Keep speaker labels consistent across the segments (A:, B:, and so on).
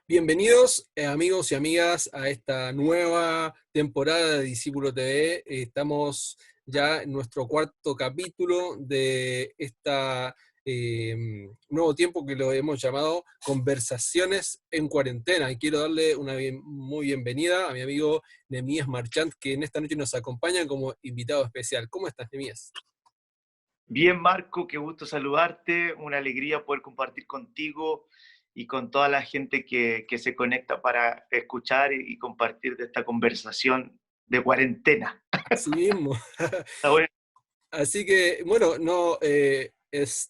A: Bienvenidos, amigos y amigas, a esta nueva temporada de Discípulo TV. Estamos ya en nuestro cuarto capítulo de nuevo tiempo que lo hemos llamado Conversaciones en Cuarentena. Y quiero darle una muy bienvenida a mi amigo Nehemías Marchant, que en esta noche nos acompaña como invitado especial. ¿Cómo estás, Nehemías?
B: Bien, Marco, qué gusto saludarte, una alegría poder compartir contigo y con toda la gente que se conecta para escuchar y compartir de esta conversación de cuarentena.
A: Así mismo.
B: Está bueno.
A: Así que, bueno, no,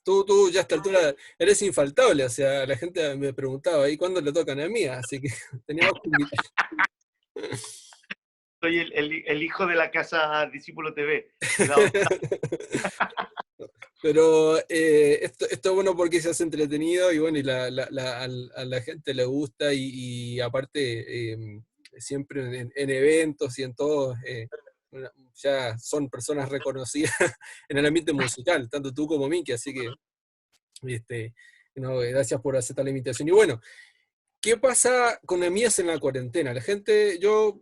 A: tú ya a esta altura eres infaltable, o sea, la gente me preguntaba, ¿y cuándo le tocan a mí? Así que teníamos que invitar.
B: Soy el hijo de la casa Discípulo TV, de adoptar.
A: Pero esto es bueno porque se hace entretenido y bueno, y a la gente le gusta y aparte siempre en eventos y en todo, ya son personas reconocidas en el ambiente musical, tanto tú como Miki, así que este, no, gracias por aceptar la invitación. Y bueno, ¿qué pasa con Nehemías en la cuarentena? La gente, yo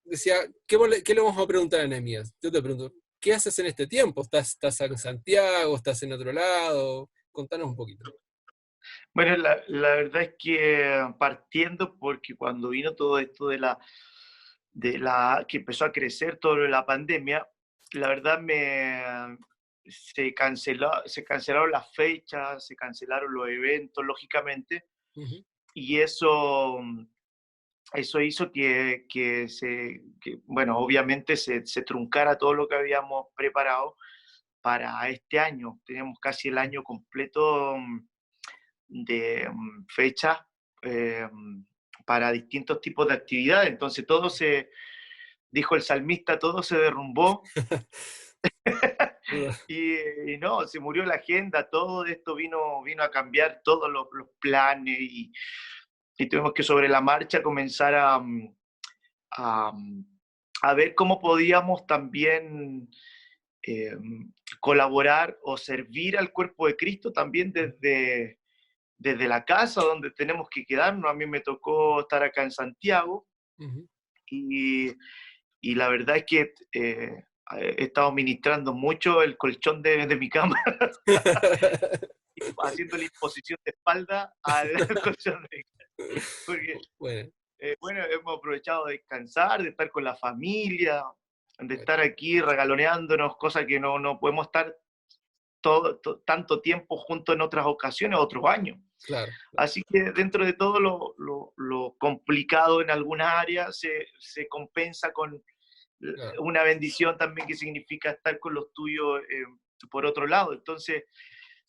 A: decía, ¿qué le vamos a preguntar a Nehemías? Yo te pregunto, ¿qué haces en este tiempo? ¿Estás en Santiago? ¿Estás en otro lado? Contanos un poquito.
B: Bueno, la verdad es que partiendo porque cuando vino todo esto que empezó a crecer todo lo de la pandemia, la verdad se cancelaron las fechas, se cancelaron los eventos, lógicamente,
A: Ujú.
B: y eso hizo bueno, obviamente se truncara todo lo que habíamos preparado para este año. Teníamos casi el año completo de fechas eh, para distintos tipos de actividades. Entonces dijo el salmista, todo se derrumbó y no, se murió la agenda, todo esto vino a cambiar todos los planes y tuvimos que sobre la marcha comenzar a, a ver cómo podíamos también eh, colaborar o servir al cuerpo de Cristo también desde la casa donde tenemos que quedarnos. A mí me tocó estar acá en Santiago
A: Ujú.
B: y, y la verdad es que he estado ministrando mucho el colchón de mi cama, haciendo la imposición de espalda al colchón de mi cama. Porque,
A: Bueno,
B: bueno, hemos aprovechado de descansar, de estar con la familia, de
A: bueno,
B: estar aquí regaloneándonos, cosas que no podemos estar tanto tiempo juntos en otras ocasiones, otros años.
A: claro, claro,
B: Así que dentro de todo lo complicado en algunas áreas se compensa con
A: claro.
B: una bendición también que significa estar con los tuyos por otro lado. Entonces,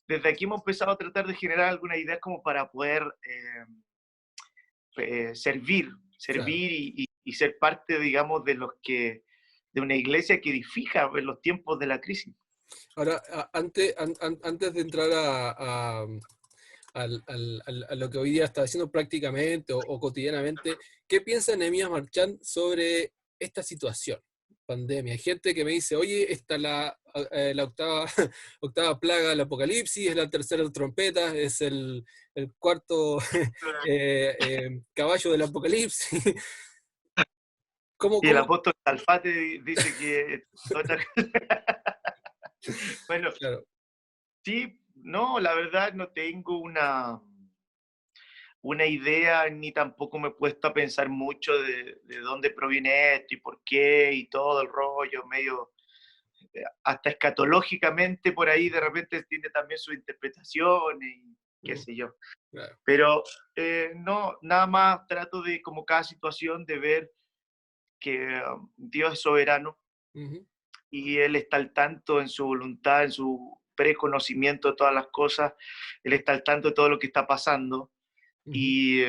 B: desde aquí hemos empezado a tratar de generar algunas ideas como para poder servir,
A: Claro.
B: servir y ser parte, digamos, de una iglesia que edifica en los tiempos de la crisis.
A: Ahora, antes de entrar a lo que hoy día está haciendo prácticamente o cotidianamente, ¿qué piensa Nehemías Marchand sobre esta situación? Pandemia. Hay gente que me dice, oye, esta es la octava, octava plaga del apocalipsis, es la tercera trompeta, es el cuarto caballo del apocalipsis. ¿Cómo,
B: Y el
A: cómo?
B: apóstol Alfate dice que otra. Bueno,
A: Claro,
B: sí, no, la verdad no tengo una idea ni tampoco me he puesto a pensar mucho de dónde proviene esto y por qué y todo el rollo, medio, hasta escatológicamente por ahí de repente tiene también sus interpretaciones y qué sé yo.
A: claro.
B: Pero no, nada más trato de, como cada situación, de ver que Dios es soberano
A: Ujú,
B: y Él está al tanto en su voluntad, en su preconocimiento de todas las cosas, Él está al tanto de todo lo que está pasando
A: ujú,
B: y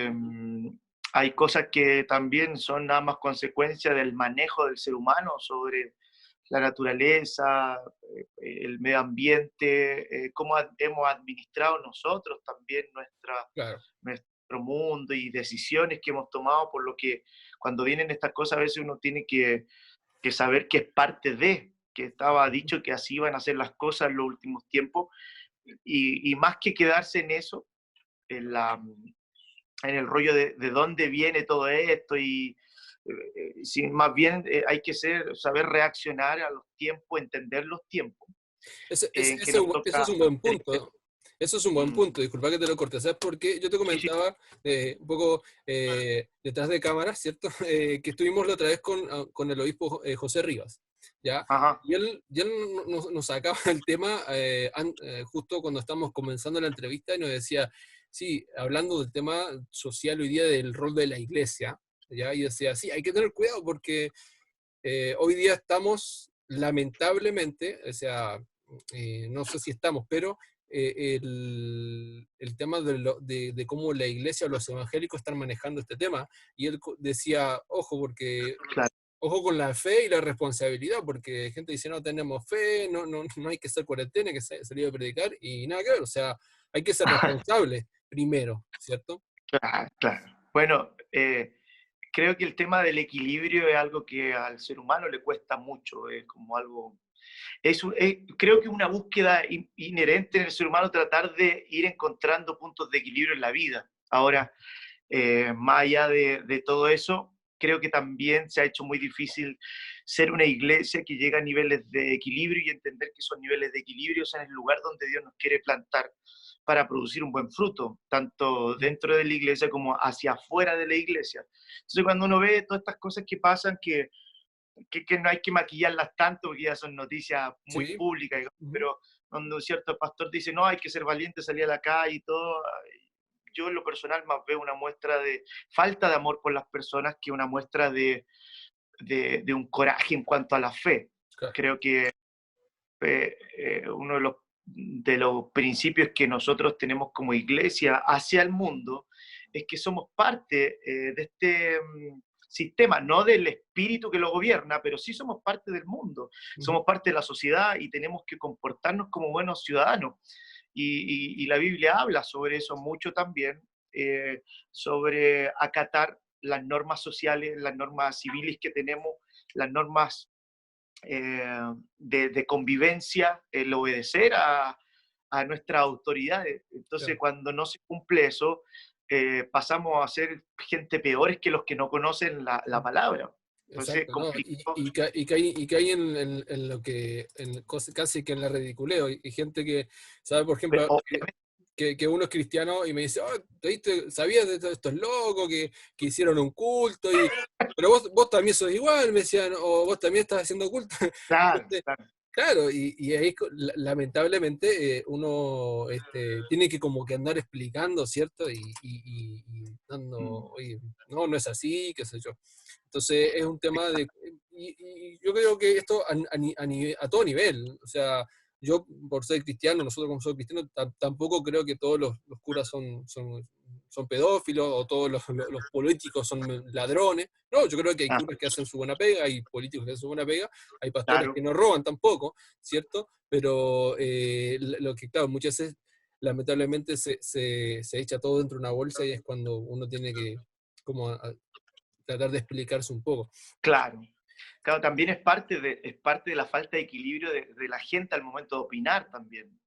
B: hay cosas que también son nada más consecuencia del manejo del ser humano sobre la naturaleza, el medio ambiente, cómo hemos administrado nosotros también
A: claro.
B: nuestro mundo y decisiones que hemos tomado, por lo que cuando vienen estas cosas a veces uno tiene que saber que es parte de, que estaba dicho que así iban a ser las cosas en los últimos tiempos, y más que quedarse en eso, en la, en el rollo de dónde viene todo esto y si más bien hay que saber reaccionar a los tiempos, entender los tiempos en que nos
A: Eso
B: toca
A: es un buen
B: ser
A: punto. Eso es un buen punto, disculpa que te lo corte. ¿Sabes por qué? Yo te
B: sí, sí,
A: comentaba un poco detrás de cámaras, ¿cierto? Que estuvimos la otra vez con el obispo José Rivas, ¿ya?
B: ajá,
A: Y él nos sacaba el tema justo cuando estábamos comenzando la entrevista y nos decía, sí, hablando del tema social hoy día del rol de la iglesia, ¿ya? Y decía, sí, hay que tener cuidado porque hoy día estamos, lamentablemente, o sea, no sé si estamos, pero el tema de cómo la iglesia o los evangélicos están manejando este tema, y él decía, ojo, porque
B: claro.
A: ojo con la fe y la responsabilidad, porque gente dice, no tenemos fe, no hay que hacer cuarentena, hay que salir a predicar, y nada que ver, o sea, hay que ser responsable primero, ¿cierto?
B: Claro, claro. Bueno, creo que el tema del equilibrio es algo que al ser humano le cuesta mucho, es como algo, creo que es una búsqueda inherente en el ser humano tratar de ir encontrando puntos de equilibrio en la vida. Ahora, más allá de todo eso, creo que también se ha hecho muy difícil ser una iglesia que llega a niveles de equilibrio y entender que esos niveles de equilibrio son el lugar donde Dios nos quiere plantar para producir un buen fruto, tanto dentro de la iglesia como hacia afuera de la iglesia. Entonces, cuando uno ve todas estas cosas que pasan, que no hay que maquillarlas tanto porque ya son noticias muy
A: Sí.
B: públicas, digamos,
A: Ujú.
B: pero cuando un cierto pastor dice, no, hay que ser valiente, salir a la calle y todo, yo en lo personal más veo una muestra de falta de amor por las personas que una muestra de un coraje en cuanto a la fe.
A: Claro.
B: Creo que uno de los principios que nosotros tenemos como iglesia hacia el mundo es que somos parte de este sistema, no del espíritu que lo gobierna, pero sí somos parte del mundo,
A: Ujú.
B: somos parte de la sociedad y tenemos que comportarnos como buenos ciudadanos. Y la Biblia habla sobre eso mucho también, sobre acatar las normas sociales, las normas civiles que tenemos, las normas de convivencia, el obedecer a nuestras autoridades. Entonces,
A: Claro.
B: cuando no se cumple eso, pasamos a ser gente peores que los que no conocen la palabra. Entonces, es
A: Exacto, ¿no?
B: complicado.
A: Y cae en lo que, casi que en la ridiculeo. Y gente que, ¿sabe? Por ejemplo,
B: Obviamente,
A: que uno es cristiano y me dice, oh, ¿sabías de todos estos locos que hicieron un culto? Pero vos también sos igual, me decían, o vos también estás haciendo culto.
B: claro,
A: Gente,
B: claro.
A: claro, y ahí lamentablemente uno tiene que como que andar explicando, ¿cierto? Y dando,
B: Mm,
A: oye, no es así, qué sé yo. Entonces es un tema de... Y yo creo que esto a todo nivel, o sea, yo por ser cristiano, nosotros como somos cristianos, tampoco creo que todos los curas son pedófilos o todos los políticos son ladrones. No, yo creo que hay
B: ah,
A: curas que hacen su buena pega, hay políticos que hacen su buena pega, hay pastores que
B: claro,
A: no roban tampoco, ¿cierto? Pero lo que, claro, muchas veces lamentablemente se echa todo dentro de una bolsa y es cuando uno tiene que como tratar de explicarse un poco.
B: claro. Claro, también es parte de la falta de equilibrio de la gente al momento de opinar también.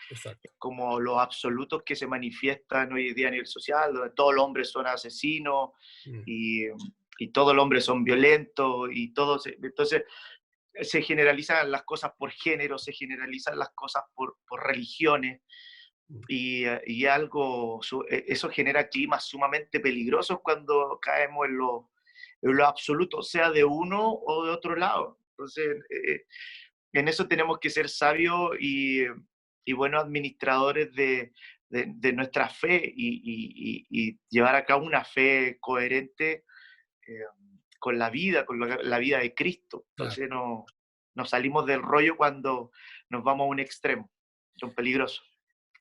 A: Exacto.
B: Como los absolutos que se manifiestan hoy en día a nivel social, donde todos los hombres son asesinos
A: Mm,
B: y, y todos los hombres son violentos y entonces se generalizan las cosas por género, se generalizan las cosas por religiones
A: mm,
B: eso genera climas sumamente peligrosos cuando caemos en lo absoluto, sea de uno o de otro lado. Entonces, en eso tenemos que ser sabios y buenos administradores de nuestra fe y llevar a cabo una fe coherente eh, con la vida, con la vida de Cristo.
A: claro.
B: Entonces no, nos salimos del rollo cuando nos vamos a un extremo. Son peligrosos.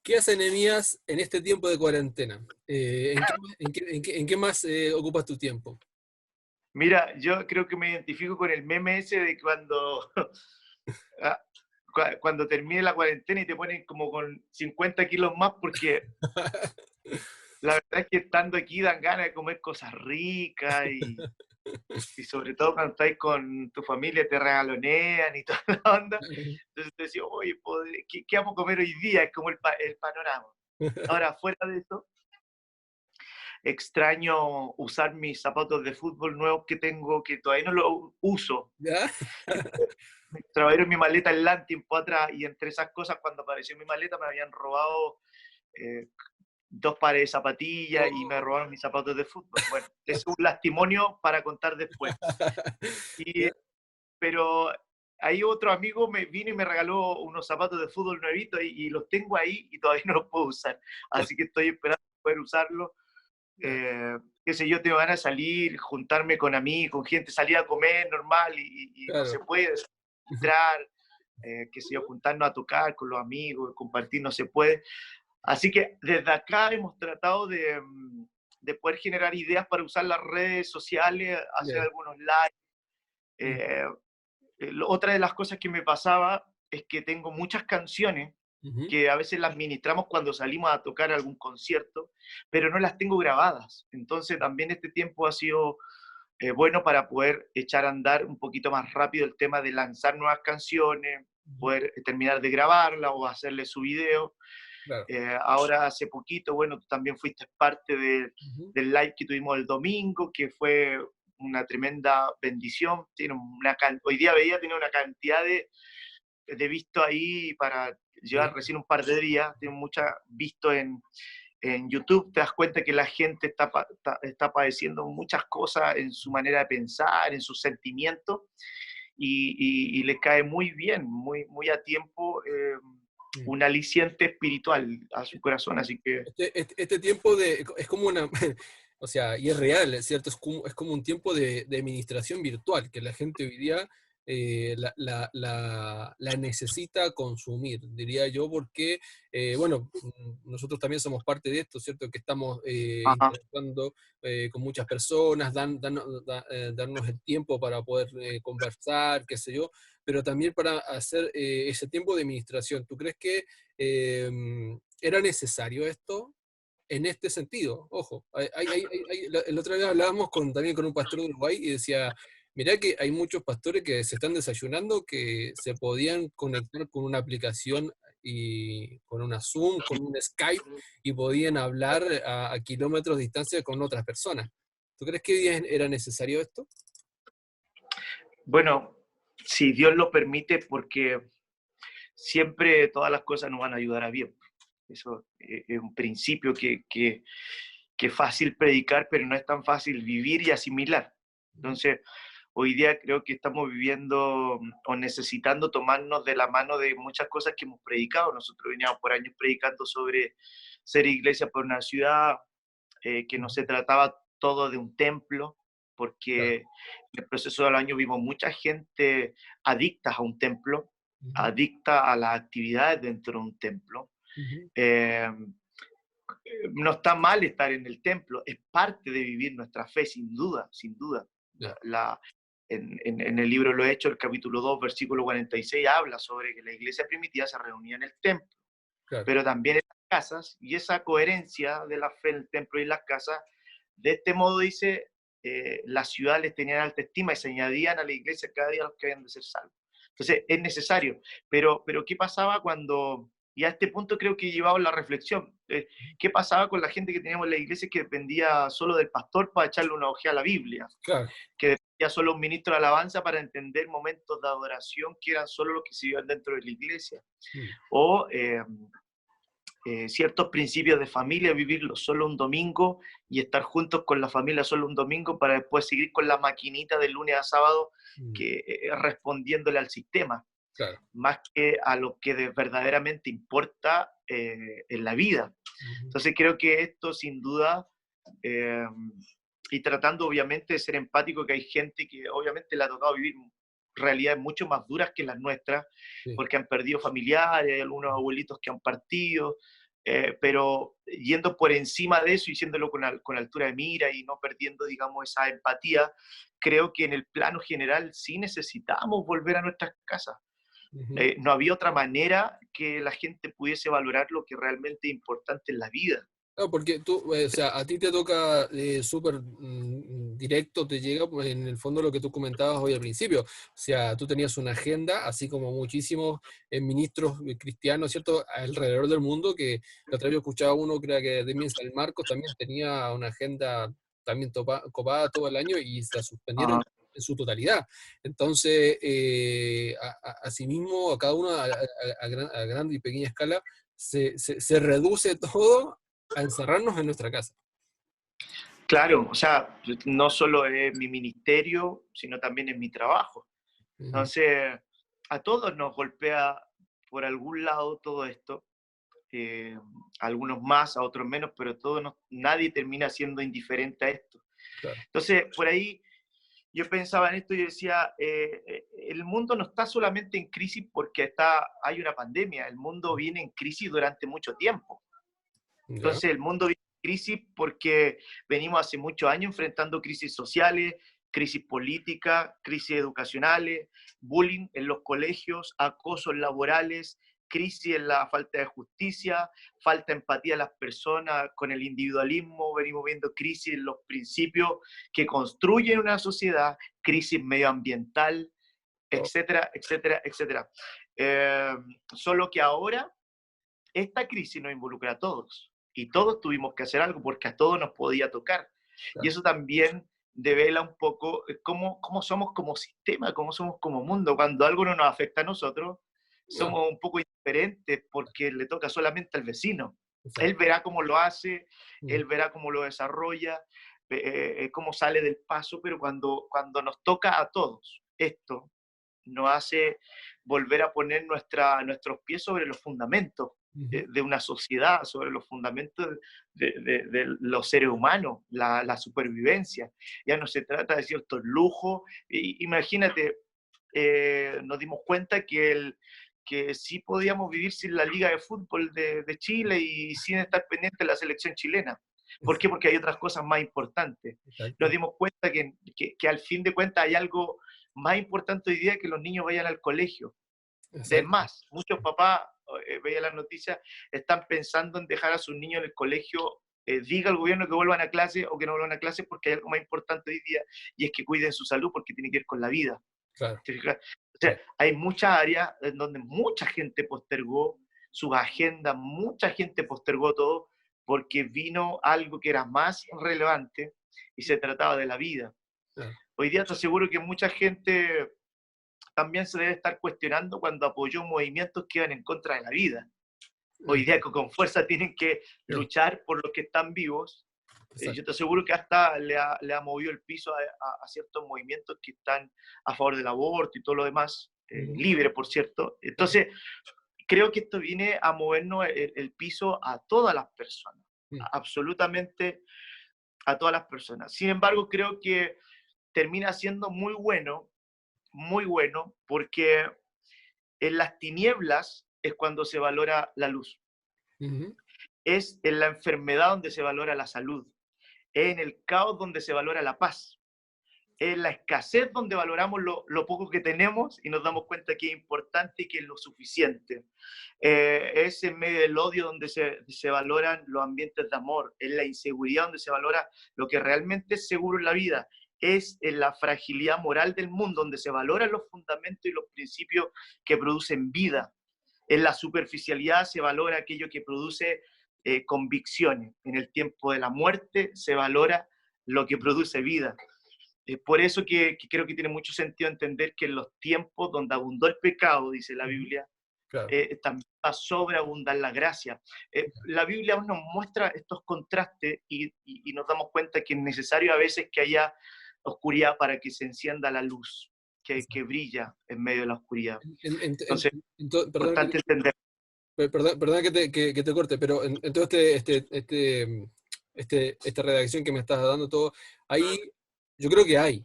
A: ¿Qué hace Nehemías en este tiempo de cuarentena? ¿En qué más ocupas tu tiempo?
B: Mira, yo creo que me identifico con el meme ese de cuando, ah, cuando termine la cuarentena y te ponen como con 50 kilos más porque la verdad es que estando aquí dan ganas de comer cosas ricas y sobre todo cuando estáis con tu familia te regalonean y toda la onda. Entonces te decía, oye, ¿qué vamos a comer hoy día? Es como el panorama. Ahora, fuera de eso, extraño usar mis zapatos de fútbol nuevos que tengo, que todavía no los uso.
A: ¿Ya?
B: Me trajeron mi maleta el LAN tiempo atrás y entre esas cosas, cuando apareció mi maleta, me habían robado eh, 2 pares de zapatillas y me
A: Oh.
B: robaron mis zapatos de fútbol. Bueno, es un testimonio para contar después. Y,
A: ¿Ya?
B: pero ahí otro amigo me vino y me regaló unos zapatos de fútbol nuevitos y los tengo ahí y todavía no los puedo usar. Así que estoy esperando poder usarlos.
A: Ya.
B: Qué sé yo, tengo ganas de salir, juntarme con amigos, con gente, salir a comer normal y no se
A: Claro.
B: puede entrar, qué sé yo, juntarnos a tocar con los amigos, compartir, no se puede. Así que desde acá hemos tratado de poder generar ideas para usar las redes sociales, hacer
A: Ya.
B: algunos live.
A: Mm.
B: Eh, Otra de las cosas que me pasaba es que tengo muchas canciones
A: Ujú.
B: que a veces las ministramos cuando salimos a tocar algún concierto, pero no las tengo grabadas. Entonces también este tiempo ha sido bueno para poder echar a andar un poquito más rápido el tema de lanzar nuevas canciones,
A: Ujú.
B: poder terminar de grabarla o hacerle su video.
A: Claro.
B: Ahora hace poquito, bueno, tú también fuiste parte
A: Ujú.
B: del live que tuvimos el domingo, que fue una tremenda bendición. Hoy día veía, tiene una cantidad de visto ahí para llevar
A: Sí.
B: recién un par de días, tiene mucha visto en YouTube, te das cuenta que la gente está padeciendo muchas cosas en su manera de pensar, en sus sentimientos, y le cae muy bien, muy a tiempo,
A: Mm.
B: un aliciente espiritual a su corazón, así que
A: Este tiempo es como una, o sea, y es real, es cierto, es como un tiempo de administración virtual, que la gente hoy día la necesita consumir, diría yo, porque, bueno, nosotros también somos parte de esto, ¿cierto? Que estamos
B: ajá,
A: interactuando con muchas personas, darnos el tiempo para poder conversar, qué sé yo, pero también para hacer ese tiempo de administración. ¿Tú crees que era necesario esto en este sentido? Ojo, el otro día hablábamos también con un pastor de Uruguay y decía, mirá que hay muchos pastores que se están desayunando que se podían conectar con una aplicación y con una Zoom, con un Skype y podían hablar a kilómetros de distancia con otras personas. ¿Tú crees que era necesario esto?
B: bueno, si Dios lo permite, porque siempre todas las cosas nos van a ayudar a bien. Eso es un principio que es fácil predicar, pero no es tan fácil vivir y asimilar. Entonces, hoy día creo que estamos viviendo o necesitando tomarnos de la mano de muchas cosas que hemos predicado. Nosotros veníamos por años predicando sobre ser iglesia por una ciudad, que no
A: Ujú.
B: se trataba todo de un templo,
A: Claro.
B: porque en el proceso del año vimos mucha gente adicta a un templo,
A: Ujú.
B: adicta a las actividades dentro de un templo.
A: Ujú.
B: Eh, no está mal estar en el templo, es parte de vivir nuestra fe, sin duda, sin duda.
A: Ya.
B: En el libro Lo Hecho, el capítulo 2, versículo 46, habla sobre que la iglesia primitiva se reunía en el templo,
A: Claro.
B: pero también en las casas, y esa coherencia de la fe en el templo y en las casas, de este modo dice, las ciudades les tenían alta estima y se añadían a la iglesia cada día los que habían de ser salvos. Entonces, es necesario. Pero ¿qué pasaba cuando, y a este punto creo que llevaba la reflexión, qué pasaba con la gente que teníamos en la iglesia que dependía solo del pastor para echarle una ojeada a la Biblia?
A: Claro.
B: Que dependía solo un ministro de alabanza para entender momentos de adoración que eran solo los que se vivían dentro de la iglesia.
A: Mm.
B: O ciertos principios de familia, vivirlos solo un domingo y estar juntos con la familia solo un domingo para después seguir con la maquinita de lunes a sábado,
A: Mm.
B: que respondiéndole al sistema,
A: Claro.
B: más que a lo que verdaderamente importa en la vida.
A: Ujú.
B: Entonces creo que esto sin duda, eh, y tratando obviamente de ser empático, que hay gente que obviamente le ha tocado vivir realidades mucho más duras que las nuestras,
A: Sí.
B: porque han perdido familiares, hay algunos abuelitos que han partido, pero yendo por encima de eso y haciéndolo con altura de mira y no perdiendo, digamos, esa empatía, creo que en el plano general sí necesitamos volver a nuestras casas.
A: Ujú.
B: No había otra manera que la gente pudiese valorar lo que realmente es importante en la vida.
A: Claro, porque tú, o sea, a ti te toca súper directo, te llega pues, en el fondo lo que tú comentabas hoy al principio. O sea, tú tenías una agenda, así como muchísimos ministros cristianos, ¿cierto?, alrededor del mundo, que la otra vez yo escuchaba uno, creo que de San Marcos también tenía una agenda también copada todo el año y se la suspendieron
B: Ajá.
A: en su totalidad. Entonces, asimismo, a cada uno a grande y pequeña escala, se reduce todo a encerrarnos en nuestra casa.
B: Claro, o sea, no solo es mi ministerio, sino también es mi trabajo.
A: Ujú,
B: Entonces, a todos nos golpea por algún lado todo esto, eh, a algunos más, a otros menos, pero nadie termina siendo indiferente a esto.
A: claro,
B: Entonces, por ahí yo pensaba en esto y decía, el mundo no está solamente en crisis porque hay una pandemia, el mundo viene en crisis durante mucho tiempo.
A: ya,
B: Entonces, el mundo vive en crisis porque venimos hace muchos años enfrentando crisis sociales, crisis políticas, crisis educacionales, bullying en los colegios, acosos laborales, crisis en la falta de justicia, falta de empatía a las personas con el individualismo, venimos viendo crisis en los principios que construyen una sociedad, crisis medioambiental,
A: oh,
B: etcétera, etcétera, etcétera. Eh, Solo que ahora esta crisis nos involucra a todos y todos tuvimos que hacer algo porque a todos nos podía tocar. Y
A: claro,
B: eso también devela un poco cómo somos como sistema, cómo somos como mundo. Cuando algo no nos afecta a nosotros,
A: ah,
B: somos un poco indiferentes porque le toca solamente al vecino. Él
A: exacto,
B: verá cómo lo hace,
A: mm,
B: él verá cómo lo desarrolla, cómo sale del paso, pero cuando nos toca a todos esto, nos hace volver a poner nuestros pies sobre los fundamentos
A: ujú,
B: de una sociedad, sobre los fundamentos de los seres humanos, la supervivencia. Ya no se trata de ciertos lujos. Imagínate, nos dimos cuenta que sí podíamos vivir sin la Liga de Fútbol de Chile y sin estar pendiente de la selección chilena. ¿Por qué? Porque hay otras cosas más importantes. Nos
A: exacto,
B: dimos cuenta que al fin de cuentas hay algo más importante hoy día que los niños vayan al colegio. De
A: exacto,
B: más, muchos papás, veía las noticias, están pensando en dejar a sus niños en el colegio, diga el gobierno que vuelvan a clase o que no vuelvan a clase porque hay algo más importante hoy día y es que cuiden su salud porque tiene que ver con la vida.
A: claro,
B: ¿Te fijas? O
A: sí,
B: sea, hay muchas áreas en donde mucha gente postergó sus agendas, mucha gente postergó todo porque vino algo que era más relevante y se trataba de la vida.
A: claro,
B: Hoy día te aseguro que mucha gente también se debe estar cuestionando cuando apoyó movimientos que iban en contra de la vida. Hoy día
A: exacto,
B: con fuerza tienen que
A: sí,
B: luchar por los que están vivos. Yo
A: exacto,
B: te aseguro que hasta le ha movido el piso a ciertos movimientos que están a favor del aborto y todo lo demás,
A: ujú,
B: libre, por cierto.
A: claro,
B: Entonces, creo que esto viene a movernos el piso a todas las personas,
A: mm,
B: absolutamente a todas las personas. Sin embargo, creo que termina siendo muy bueno, porque en las tinieblas es cuando se valora la luz.
A: ujú,
B: Es en la enfermedad donde se valora la salud. Es en el caos donde se valora la paz. Es en la escasez donde valoramos lo poco que tenemos y nos damos cuenta que es importante y que es lo suficiente. Es en medio del odio donde se valoran los ambientes de amor. Es en la inseguridad donde se valora lo que realmente es seguro en la vida. Es en la fragilidad moral del mundo donde se valoran los fundamentos y los principios que producen vida. En la superficialidad se valora aquello que produce convicciones. En el tiempo de la muerte se valora lo que produce vida. Es por eso que creo que tiene mucho sentido entender que en los tiempos donde abundó el pecado, dice la
A: ujú,
B: Biblia,
A: claro,
B: también va a sobreabundar la gracia. La Biblia nos muestra estos contrastes y nos damos cuenta que es necesario a veces que haya oscuridad para que se encienda la luz que
A: exacto.
B: brilla en medio de la oscuridad.
A: En- en- en-
B: Entonces, es
A: perdón
B: importante entender.
A: perdón que te corte, pero en todo esta redacción que me estás dando todo, ahí yo creo que hay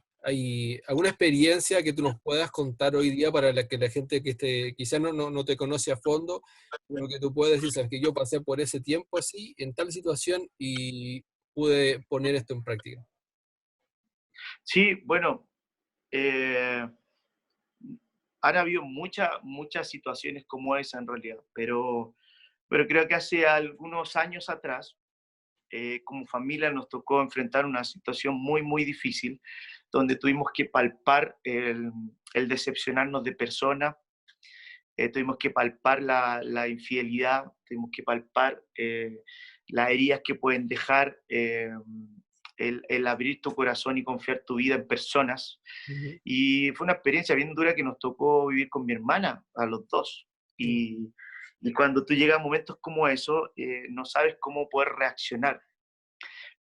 A: alguna experiencia que tú nos puedas contar hoy día para que la gente que quizás no te conoce a fondo, pero que tú puedas decir, sabes que yo pasé por ese tiempo así, en tal situación, y pude poner esto en práctica.
B: Sí, bueno, eh, han habido muchas situaciones como esa en realidad, pero creo que hace algunos años atrás como familia nos tocó enfrentar una situación muy, muy difícil, donde tuvimos que palpar el decepcionarnos de personas, tuvimos que palpar la infidelidad, tuvimos que palpar las heridas que pueden dejar el abrir tu corazón y confiar tu vida en personas.
A: Ujú,
B: Y fue una experiencia bien dura que nos tocó vivir con mi hermana, a los dos.
A: ujú,
B: Y cuando tú llegas a momentos como eso, no sabes cómo poder reaccionar.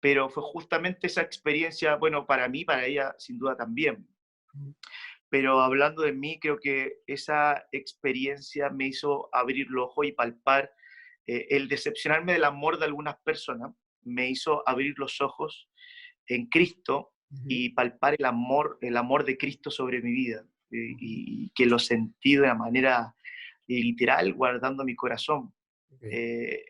B: Pero fue justamente esa experiencia, bueno, para mí, para ella, sin duda también.
A: ujú,
B: Pero hablando de mí, creo que esa experiencia me hizo abrir los ojos y palpar el decepcionarme del amor de algunas personas, me hizo abrir los ojos en Cristo
A: ujú,
B: y palpar el amor de Cristo sobre mi vida,
A: ujú.
B: y que lo sentí de una manera literal, guardando mi corazón.
A: Ok.
B: Eh,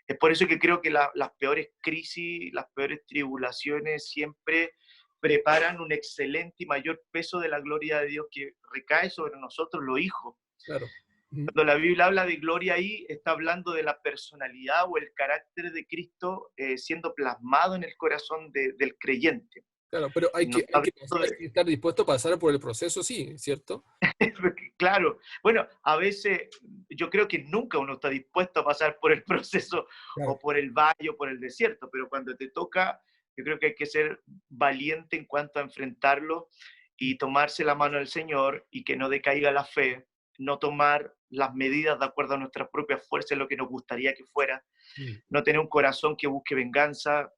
B: es por eso que creo que las peores crisis, las peores tribulaciones siempre preparan un excelente y mayor peso de la gloria de Dios que recae sobre nosotros los hijos.
A: Claro. Ujú.
B: Cuando la Biblia habla de gloria ahí, está hablando de la personalidad o el carácter de Cristo siendo plasmado en el corazón del creyente.
A: Claro, pero
B: No está hablando
A: hay que estar dispuesto a pasar por el proceso, sí, ¿cierto?
B: claro, bueno, a veces yo creo que nunca uno está dispuesto a pasar por el proceso
A: Claro.
B: o por el valle o por el desierto, pero cuando te toca, yo creo que hay que ser valiente en cuanto a enfrentarlo y tomarse la mano del Señor y que no decaiga la fe, no tomar las medidas de acuerdo a nuestras propias fuerzas, lo que nos gustaría que fuera,
A: Mm.
B: no tener un corazón que busque venganza.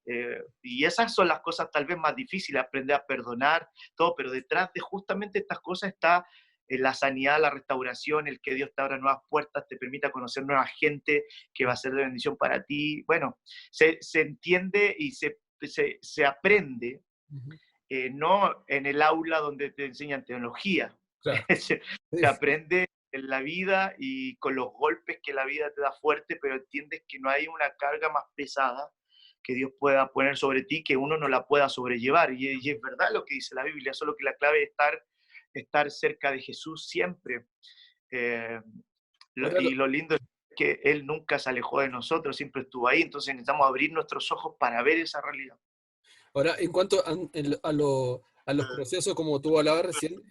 B: Y esas son las cosas tal vez más difíciles, aprender a perdonar, todo, pero detrás de justamente estas cosas está la sanidad, la restauración, el que Dios te abra nuevas puertas, te permita conocer nueva gente que va a ser de bendición para ti. Bueno, se entiende y se aprende,
A: Ujú.
B: no en el aula donde te enseñan teología,
A: Claro.
B: se aprende en la vida y con los golpes que la vida te da fuerte, pero entiendes que no hay una carga más pesada que Dios pueda poner sobre ti que uno no la pueda sobrellevar. Y es verdad lo que dice la Biblia, solo que la clave es estar cerca de Jesús siempre. Eh,
A: Ahora,
B: y lo lindo es que Él nunca se alejó de nosotros, siempre estuvo ahí, entonces necesitamos abrir nuestros ojos para ver esa realidad.
A: ahora, en cuanto a los procesos, como tú hablabas recién,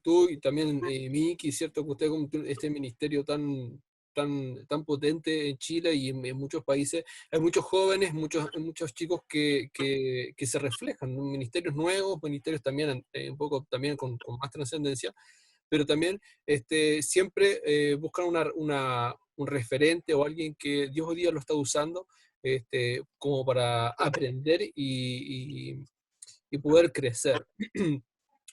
A: tú y también Miki, ¿cierto? Que usted con este ministerio tan potente en Chile y en muchos países, hay muchos jóvenes, muchos chicos que se reflejan, ¿no? Ministerios nuevos, ministerios también un poco también con más trascendencia, pero también siempre buscan un referente o alguien que Dios hoy día lo está usando como para aprender y poder crecer.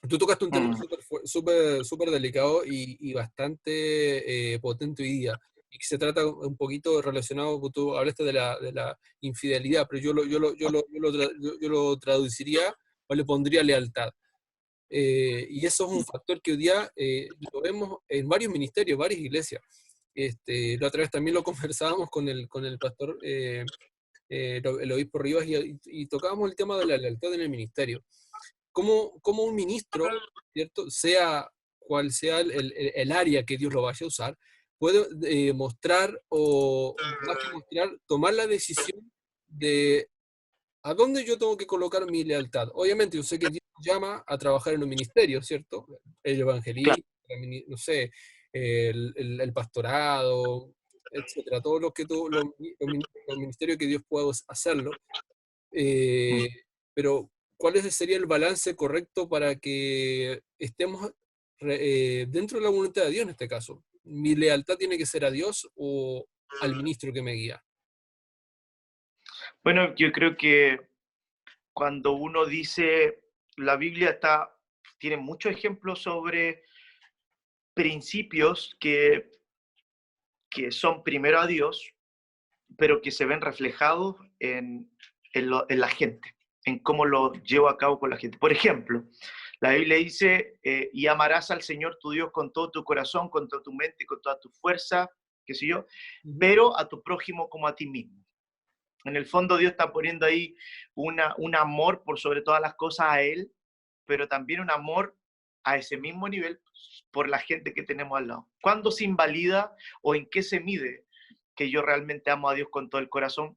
A: Tú tocaste un tema
B: Mm,
A: súper delicado y bastante potente hoy día, y que se trata un poquito relacionado, tú hablaste de la infidelidad, pero yo lo traduciría o le pondría lealtad. Y eso es un factor que hoy día lo vemos en varios ministerios, varias iglesias. La otra vez también lo conversábamos con el pastor, el obispo Rivas, y tocábamos el tema de la lealtad en el ministerio. ¿Cómo un ministro, ¿cierto? Sea cual sea el área que Dios lo vaya a usar, puede mostrar o más que mostrar, tomar la decisión de ¿a dónde yo tengo que colocar mi lealtad? Obviamente, yo sé que Dios nos llama a trabajar en un ministerio, ¿cierto? El
B: claro.
A: evangelista, no sé, el pastorado, etcétera, todo lo que los ministerios que Dios pueda hacerlo.
B: Mm.
A: Eh, pero, ¿cuál sería el balance correcto para que estemos dentro de la voluntad de Dios en este caso? ¿Mi lealtad tiene que ser a Dios o al ministro que me guía?
B: Bueno, yo creo que cuando uno dice, la Biblia tiene muchos ejemplos sobre principios que son primero a Dios, pero que se ven reflejados en la gente, en cómo lo llevo a cabo con la gente. Por ejemplo, la Biblia dice, y amarás al Señor tu Dios con todo tu corazón, con toda tu mente, con toda tu fuerza, qué sé yo,
A: Ujú.
B: pero a tu prójimo como a ti mismo. En el fondo Dios está poniendo ahí un amor por sobre todas las cosas a Él, pero también un amor a ese mismo nivel por la gente que tenemos al lado. ¿Cuándo se invalida o en qué se mide que yo realmente amo a Dios con todo el corazón?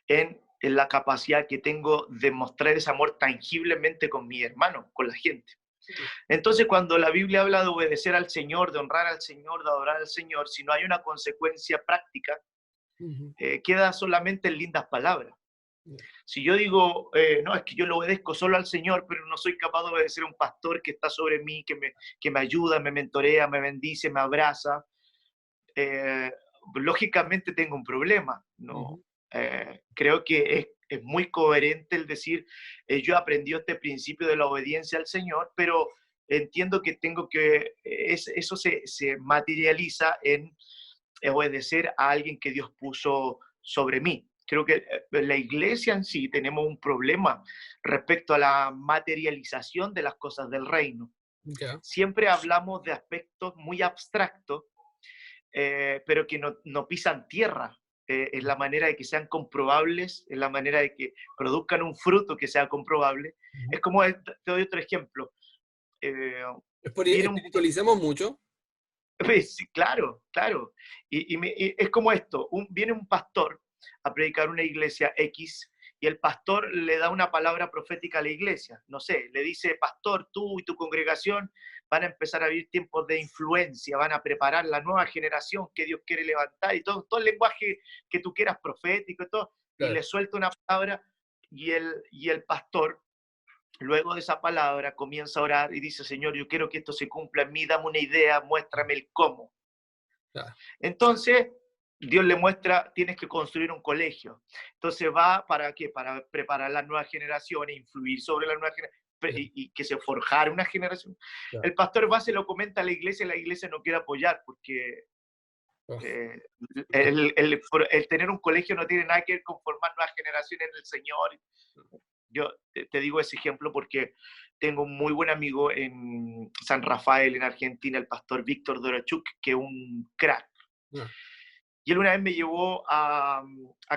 B: en la capacidad que tengo de mostrar ese amor tangiblemente con mis hermanos, con la gente. Entonces, cuando la Biblia habla de obedecer al Señor, de honrar al Señor, de adorar al Señor, si no hay una consecuencia práctica, queda solamente en lindas palabras. Si yo digo, no, es que yo le obedezco solo al Señor, pero no soy capaz de obedecer a un pastor que está sobre mí, que me ayuda, me mentorea, me bendice, me abraza, lógicamente tengo un problema, ¿no? Creo que es muy coherente el decir, yo he aprendido este principio de la obediencia al Señor, pero entiendo que tengo que, eso se materializa en obedecer a alguien que Dios puso sobre mí. Creo que la iglesia en sí tenemos un problema respecto a la materialización de las cosas del reino.
A: Ya.
B: Siempre hablamos de aspectos muy abstractos, pero que no pisan tierra. En la manera de que sean comprobables, en la manera de que produzcan un fruto que sea comprobable. Es como, te doy otro ejemplo. Viene un,
A: Espiritualizamos mucho.
B: sí, claro, claro. Y es como esto, viene un pastor a predicar una iglesia X y el pastor le da una palabra profética a la iglesia. No sé, le dice, pastor, tú y tu congregación van a empezar a vivir tiempos de influencia, van a preparar la nueva generación que Dios quiere levantar y todo el lenguaje que tú quieras profético y todo, y
A: Claro.
B: le suelta una palabra y el pastor, luego de esa palabra, comienza a orar y dice, Señor, yo quiero que esto se cumpla en mí, dame una idea, muéstrame el cómo.
A: Claro.
B: Entonces, Dios le muestra, tienes que construir un colegio. Entonces va, ¿para qué? Para preparar la nueva generación e influir sobre la nueva generación y que se forjara una generación.
A: Claro.
B: El pastor va, se lo comenta a la iglesia no quiere apoyar porque
A: Oh,
B: el tener un colegio no tiene nada que ver con formar nuevas generaciones en el Señor. Yo te digo ese ejemplo porque tengo un muy buen amigo en San Rafael, en Argentina, el pastor Víctor Dorachuk, que es un crack.
A: no.
B: Y él una vez me llevó a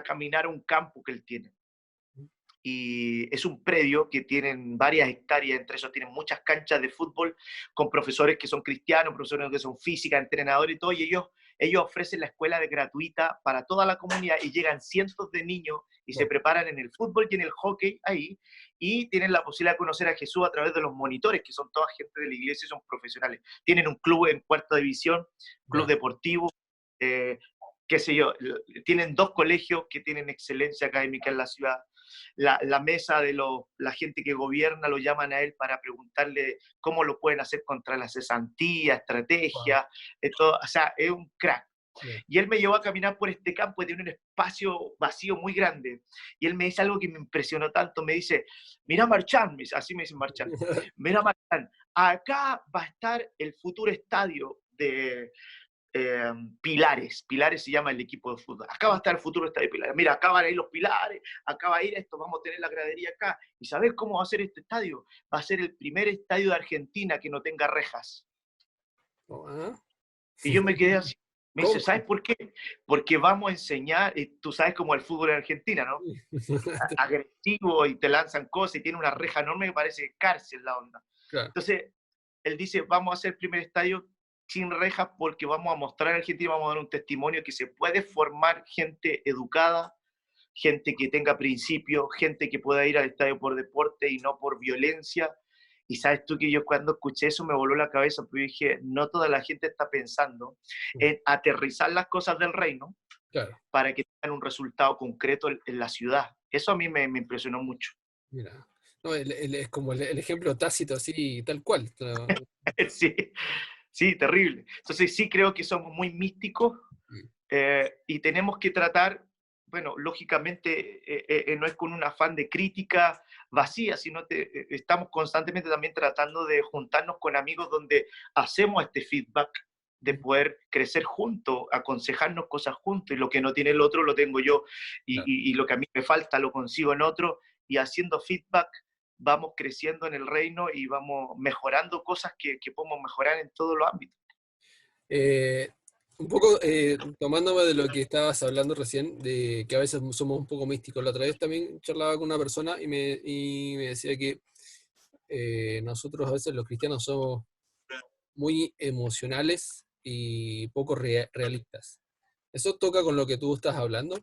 B: caminar a un campo que él tiene. Y es un predio que tienen varias hectáreas, entre esos tienen muchas canchas de fútbol con profesores que son cristianos, profesores que son física, entrenadores y todo, y ellos ofrecen la escuela de gratuita para toda la comunidad y llegan cientos de niños y se preparan en el fútbol y en el hockey ahí, y tienen la posibilidad de conocer a Jesús a través de los monitores, que son toda gente de la iglesia y son profesionales. Tienen un club en cuarta división, club deportivo, qué sé yo, tienen 2 colegios que tienen excelencia académica en la ciudad. La mesa de la gente que gobierna lo llaman a él para preguntarle cómo lo pueden hacer contra la cesantía, estrategia, todo, o sea, es un crack. Y él me llevó a caminar por este campo y tiene un espacio vacío muy grande. Y él me dice algo que me impresionó tanto. Me dice, mira Marchán, así me dice Marchán, mira Marchán, acá va a estar el futuro estadio de Pilares. Pilares se llama el equipo de fútbol. Acá va a estar el futuro estadio de Pilares. Mira, acá van a ir los Pilares, acá va a ir esto, vamos a tener la gradería acá. ¿Y sabes cómo va a ser este estadio? Va a ser el primer estadio de Argentina que no tenga rejas. Y yo me quedé así. Me dice, ¿sabes por qué? Porque vamos a enseñar, tú sabes cómo el fútbol en Argentina, ¿no? Agresivo y te lanzan cosas y tiene una reja enorme que parece cárcel la onda. Claro. Entonces, él dice, vamos a hacer el primer estadio sin rejas porque vamos a mostrar a Argentina, vamos a dar un testimonio que se puede formar gente educada, gente que tenga principios, gente que pueda ir al estadio por deporte y no por violencia. Y sabes tú que yo cuando escuché eso me voló la cabeza, porque dije, no toda la gente está pensando en aterrizar las cosas del reino para que tengan un resultado concreto en la ciudad. Eso a mí me impresionó mucho.
A: Mira, no, es como el ejemplo tácito, así, tal cual.
B: Sí. Sí, terrible. Entonces sí creo que somos muy místicos y tenemos que tratar, bueno, lógicamente no es con un afán de crítica vacía, sino estamos constantemente también tratando de juntarnos con amigos donde hacemos este feedback de poder crecer juntos, aconsejarnos cosas juntos, y lo que no tiene el otro lo tengo yo, y lo que a mí me falta lo consigo en otro, y haciendo feedback vamos creciendo en el reino y vamos mejorando cosas que podemos mejorar en todos los ámbitos.
A: Un poco tomándome de lo que estabas hablando recién, de que a veces somos un poco místicos. La otra vez también charlaba con una persona y me decía que nosotros a veces los cristianos somos muy emocionales y poco realistas. ¿Eso toca con lo que tú estás hablando?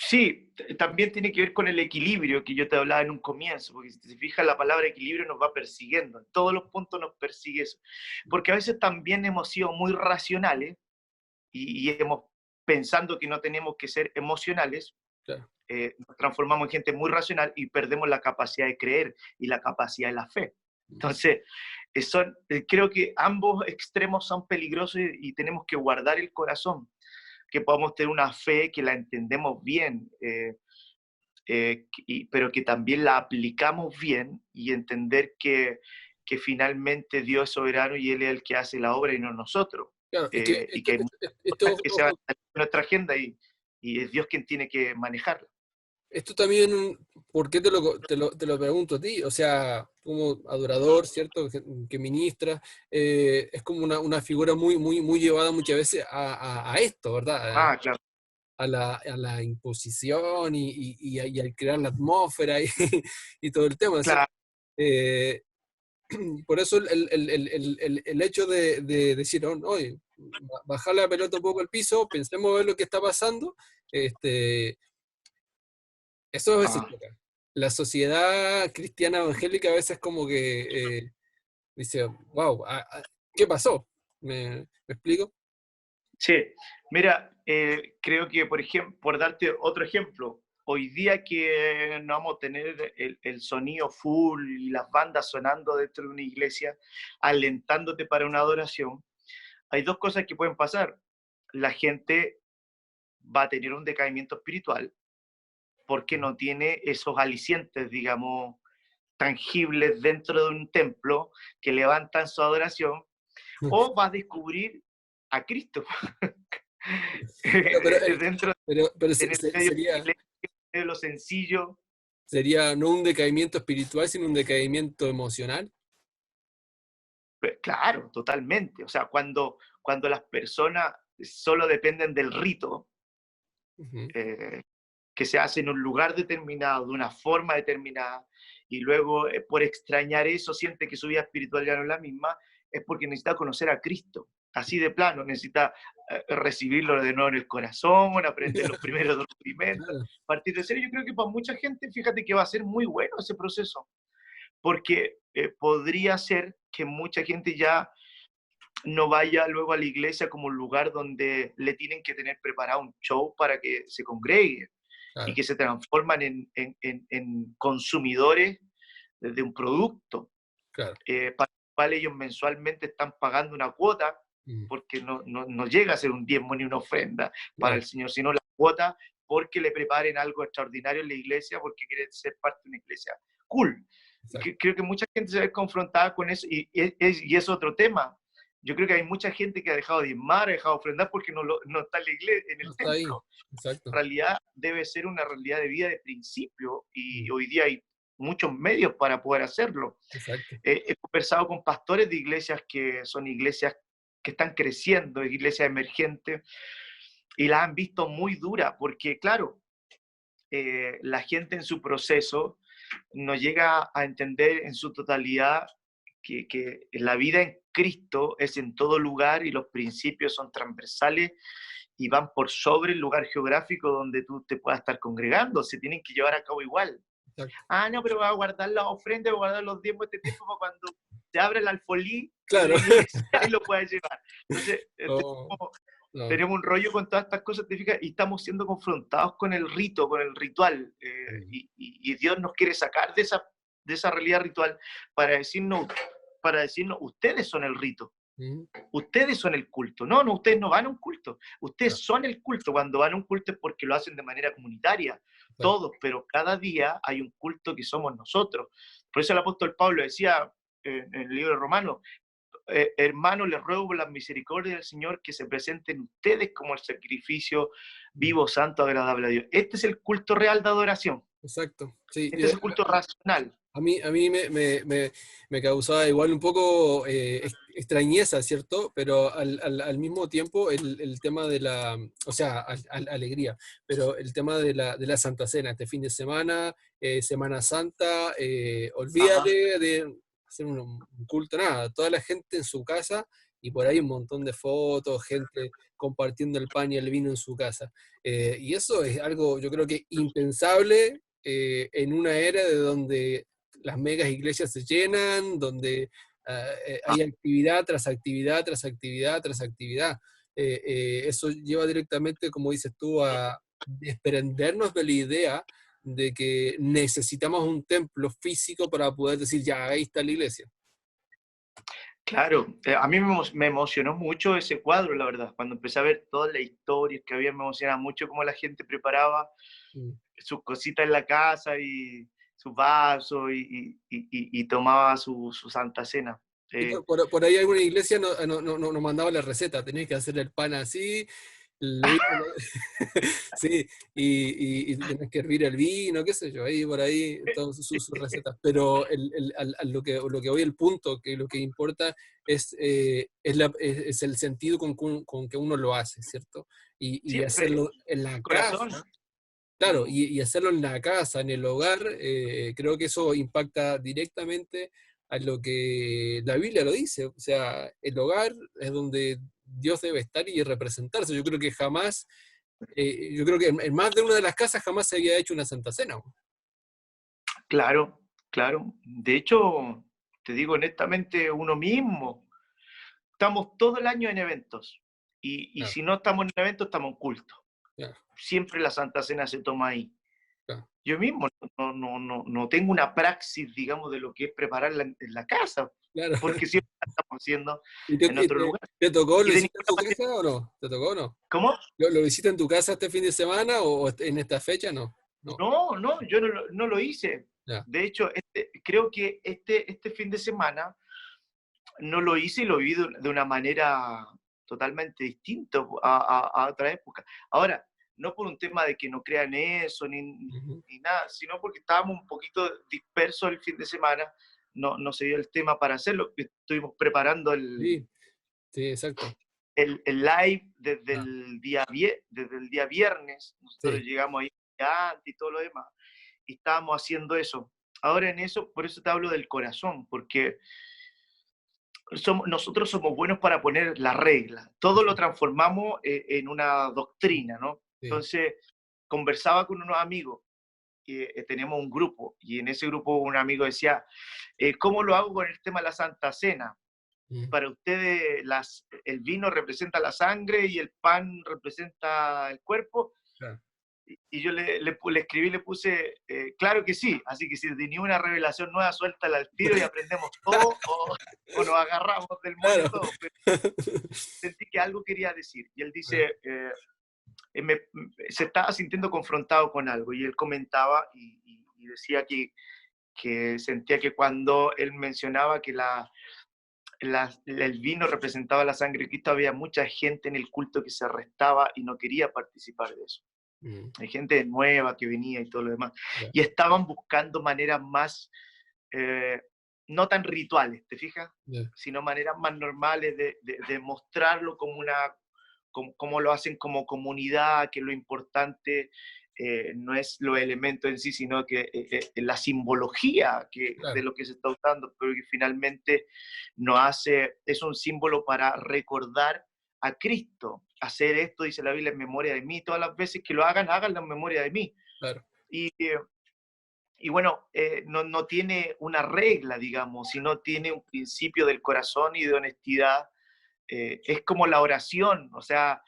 B: Sí, también tiene que ver con el equilibrio que yo te hablaba en un comienzo, porque si te fijas, la palabra equilibrio nos va persiguiendo, en todos los puntos nos persigue eso, porque a veces también hemos sido muy racionales y hemos pensando que no tenemos que ser emocionales,
A: Claro.
B: nos transformamos en gente muy racional y perdemos la capacidad de creer y la capacidad de la fe. Entonces, creo que ambos extremos son peligrosos y tenemos que guardar el corazón, que podamos tener una fe que la entendemos bien, pero que también la aplicamos bien y entender que finalmente Dios es soberano y Él es el que hace la obra y no nosotros.
A: Claro, es que
B: Y que hay muchas cosas que se van a salir de nuestra agenda y es Dios quien tiene que manejarla.
A: esto también, ¿por qué te lo pregunto a ti? O sea, como adorador, ¿cierto? Que ministra, es como una figura muy, muy, muy llevada muchas veces a esto, ¿verdad?
B: Ah, claro,
A: A la imposición y al crear la atmósfera y, y todo el tema, ¿cierto?
B: claro.
A: Eh, por eso el hecho de decir, oye, bajar la pelota un poco al piso, pensemos ver lo que está pasando, este, eso es
B: Ah,
A: chocar. La sociedad cristiana evangélica a veces como que dice, wow, ¿qué pasó? ¿Me explico?
B: sí, mira, creo que, por ejemplo, por darte otro ejemplo, hoy día que no vamos a tener el sonido full y las bandas sonando dentro de una iglesia, alentándote para una adoración, hay dos cosas que pueden pasar. La gente va a tener un decaimiento espiritual porque no tiene esos alicientes, digamos, tangibles dentro de un templo que levantan su adoración, o va a descubrir a Cristo
A: No, pero,
B: dentro,
A: pero
B: en el medio de lo sencillo.
A: sería no un decaimiento espiritual, sino un decaimiento emocional.
B: Pues, claro, totalmente. O sea, cuando las personas solo dependen del rito,
A: Ujú,
B: eh, que se hace en un lugar determinado, de una forma determinada, y luego por extrañar eso siente que su vida espiritual ya no es la misma, es porque necesita conocer a Cristo. Así de plano, necesita recibirlo de nuevo en el corazón, aprender los primeros rudimentos,
A: claro,
B: partir de cero. Yo creo que para mucha gente, fíjate que va a ser muy bueno ese proceso, porque podría ser que mucha gente ya no vaya luego a la iglesia como un lugar donde le tienen que tener preparado un show para que se congregue y
A: claro,
B: que se transforman en consumidores de un producto,
A: claro.
B: para el cual ellos mensualmente están pagando una cuota,
A: Mm,
B: porque no llega a ser un diezmo ni una ofrenda para
A: claro,
B: el Señor, sino la cuota porque le preparen algo extraordinario en la iglesia, porque quieren ser parte de una iglesia cool.
A: exacto.
B: Creo que mucha gente se ve confrontada con eso y es otro tema. Yo creo que hay mucha gente que ha dejado de diezmar, ha dejado de ofrendar porque no está en la iglesia, en
A: No
B: el
A: está ahí,
B: templo.
A: exacto.
B: Realidad debe ser una realidad de vida de principio
A: Mm,
B: y hoy día hay muchos medios para poder hacerlo.
A: exacto.
B: He conversado con pastores de iglesias que son iglesias que están creciendo, iglesias emergentes, y las han visto muy duras, porque claro, la gente en su proceso no llega a entender en su totalidad que la vida en Cristo es en todo lugar y los principios son transversales y van por sobre el lugar geográfico donde tú te puedas estar congregando, se tienen que llevar a cabo igual.
A: Exacto.
B: Ah, no, pero va a guardar las ofrendas, va a guardar los diezmos de este tiempo para cuando se abre el alfolí en
A: Claro.
B: la iglesia y lo puedas llevar. Entonces,
A: Oh, no.
B: tenemos un rollo con todas estas cosas, ¿te fijas? Y estamos siendo confrontados con el rito, con el ritual.
A: Mm,
B: Y Dios nos quiere sacar de esa realidad ritual para decirnos, ustedes son el rito.
A: mm,
B: Ustedes son el culto. No, no, ustedes no van a un culto.
A: claro,
B: Ustedes son el culto. Cuando van a un culto es porque lo hacen de manera comunitaria,
A: exacto.
B: todos, pero cada día hay un culto que somos nosotros. Por eso el apóstol Pablo decía en el libro de Romanos, hermanos, les ruego por la misericordia del Señor que se presenten ustedes como el sacrificio
A: Mm,
B: vivo, santo, agradable a Dios. Este es el culto real de adoración.
A: exacto. Sí,
B: Este es el culto racional.
A: a mí me causaba igual un poco extrañeza, ¿cierto? Pero al mismo tiempo el tema de o sea, alegría, pero el tema de la Santa Cena, este fin de semana, Semana Santa,
B: Ajá.
A: olvídate de hacer un culto, nada, toda la gente en su casa, y por ahí un montón de fotos, gente compartiendo el pan y el vino en su casa. Y eso es algo, yo creo que impensable en una era de donde las megas iglesias se llenan, donde hay actividad tras actividad, tras actividad, tras actividad. Eso lleva directamente, como dices tú, a desprendernos de la idea de que necesitamos un templo físico para poder decir, ya, ahí está la iglesia.
B: Claro, a mí me emocionó mucho ese cuadro, la verdad. Cuando empecé a ver todas las historias que había, me emocionaba mucho cómo la gente preparaba
A: Mm.
B: sus cositas en la casa y sus vasos y tomaba su Santa Cena.
A: Y
B: Eh,
A: por ahí alguna iglesia nos mandaba la receta, tenías que hacer el pan así, el vino, sí, y tenés que hervir el vino, qué sé yo, ahí por ahí todas sus recetas. Pero a lo que voy el punto, que lo que importa es el sentido con que uno lo hace, ¿cierto? Y
B: siempre,
A: hacerlo en la
B: el corazón.
A: casa. Claro,
B: Mm,
A: y hacerlo en la casa, en el hogar, creo que eso impacta directamente a lo que la Biblia lo dice. O sea, el hogar es donde Dios debe estar y representarse. Yo creo que jamás, yo creo que en más de una de las casas jamás se había hecho una Santa Cena.
B: claro, claro. De hecho, te digo honestamente, uno mismo, estamos todo el año en eventos. Y
A: Claro,
B: si no estamos en eventos, estamos en culto.
A: claro,
B: Siempre la Santa Cena se toma ahí.
A: claro.
B: Yo mismo no tengo una praxis, digamos, de lo que es prepararla en la casa,
A: Claro.
B: porque siempre la estamos haciendo
A: ¿Y te,
B: en
A: y
B: otro
A: te-
B: lugar.
A: te tocó,
B: Y
A: lo
B: de
A: hiciste en
B: ninguna
A: tu
B: manera,
A: casa o no? ¿Te tocó o no?
B: ¿cómo?
A: ¿Lo hiciste en tu casa este fin de semana o en esta fecha? No. No.
B: No, yo no lo hice.
A: Ya.
B: De hecho, creo que este fin de semana no lo hice y lo viví de una manera totalmente distinta a otra época. Ahora, no por un tema de que no crean eso
A: Ujú.
B: ni nada, sino porque estábamos un poquito dispersos el fin de semana, no se dio el tema para hacerlo, estuvimos preparando
A: Sí, sí, exacto.
B: el live
A: Ah,
B: desde el día viernes, nosotros
A: sí.
B: llegamos ahí antes y todo lo demás, y estábamos haciendo eso. Ahora en eso, por eso te hablo del corazón, porque nosotros somos buenos para poner la regla, todo lo transformamos en una doctrina, ¿no?
A: Sí.
B: Entonces, conversaba con unos amigos, tenemos un grupo, y en ese grupo un amigo decía, ¿cómo lo hago con el tema de la Santa Cena?
A: Mm.
B: Para ustedes el vino representa la sangre y el pan representa el cuerpo.
A: Claro.
B: Y yo le escribí, le puse, claro que sí, así que si tenía una revelación nueva, suéltala al tiro y aprendemos todo o nos agarramos del moño
A: Claro.
B: todo. Pero sentí que algo quería decir. Y él
A: Ah,
B: dice, se estaba sintiendo confrontado con algo y él comentaba y decía que sentía que cuando él mencionaba que el vino representaba la sangre de Cristo, había mucha gente en el culto que se arrestaba y no quería participar de eso.
A: mm,
B: Hay gente nueva que venía y todo lo demás.
A: ya,
B: Y estaban buscando maneras más, eh, no tan rituales, ¿te fijas?
A: ya,
B: Sino maneras más normales de mostrarlo como como lo hacen como comunidad, que lo importante no es los elementos en sí, sino que la simbología de
A: claro.
B: lo que se está usando, pero que finalmente es un símbolo para recordar a Cristo. Hacer esto, dice la Biblia, en memoria de mí. Todas las veces que lo hagan, háganlo en memoria de mí.
A: Claro.
B: Y, y bueno, no tiene una regla, digamos, sino tiene un principio del corazón y de honestidad. Es como la oración, o sea,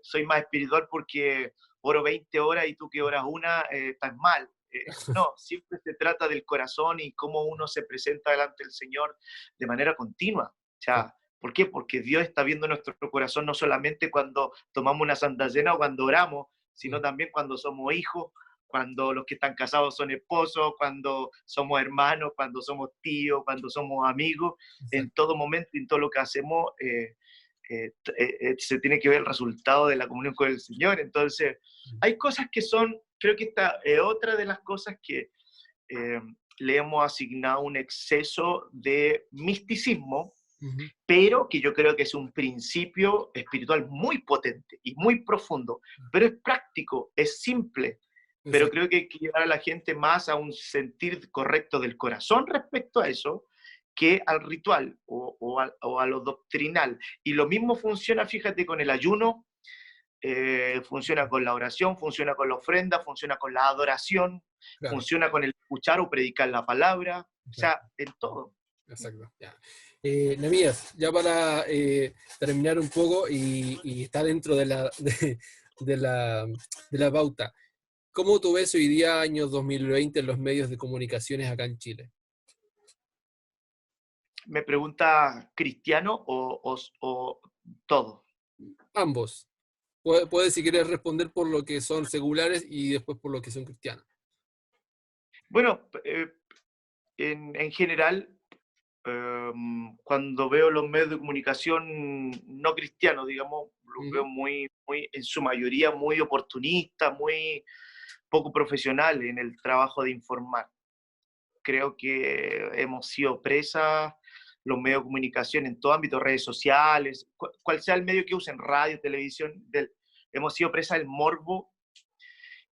B: soy más espiritual porque oro 20 horas y tú que oras una, estás mal. No, siempre se trata del corazón y cómo uno se presenta delante del Señor de manera continua. O
A: Claro.
B: sea, ¿por qué? Porque Dios está viendo nuestro corazón no solamente cuando tomamos una santa cena o cuando oramos, sino
A: Mm,
B: también cuando somos hijos, cuando los que están casados son esposos, cuando somos hermanos, cuando somos tíos, cuando somos amigos, en
A: exacto.
B: todo momento, en todo lo que hacemos, se tiene que ver el resultado de la comunión con el Señor. Entonces,
A: Mm,
B: hay cosas que son, creo que esta es otra de las cosas que eh, le hemos asignado un exceso de misticismo,
A: ujú,
B: pero que yo creo que es un principio espiritual muy potente y muy profundo, pero es práctico, es simple, pero
A: exacto.
B: creo que hay que llevar a la gente más a un sentir correcto del corazón respecto a eso que al ritual o a lo doctrinal. Y lo mismo funciona, fíjate, con el ayuno, funciona con la oración, funciona con la ofrenda, funciona con la adoración,
A: Claro,
B: funciona con el escuchar o predicar la palabra, o sea,
A: exacto,
B: en todo.
A: exacto. Ya. Nehemías, ya para terminar un poco y está dentro de de la, de la pauta. ¿Cómo tú ves hoy día, año 2020, en los medios de comunicaciones acá en Chile?
B: Me pregunta cristiano o todo.
A: Ambos. Puedes, si quieres, responder por lo que son seculares y después por lo que son cristianos.
B: Bueno, en general, cuando veo los medios de comunicación no cristianos, digamos, los veo
A: Ujú.
B: muy, en su mayoría muy oportunistas, muy poco profesionales en el trabajo de informar. Creo que hemos sido presas, los medios de comunicación en todo ámbito, redes sociales, cual sea el medio que usen, radio, televisión, hemos sido presas del morbo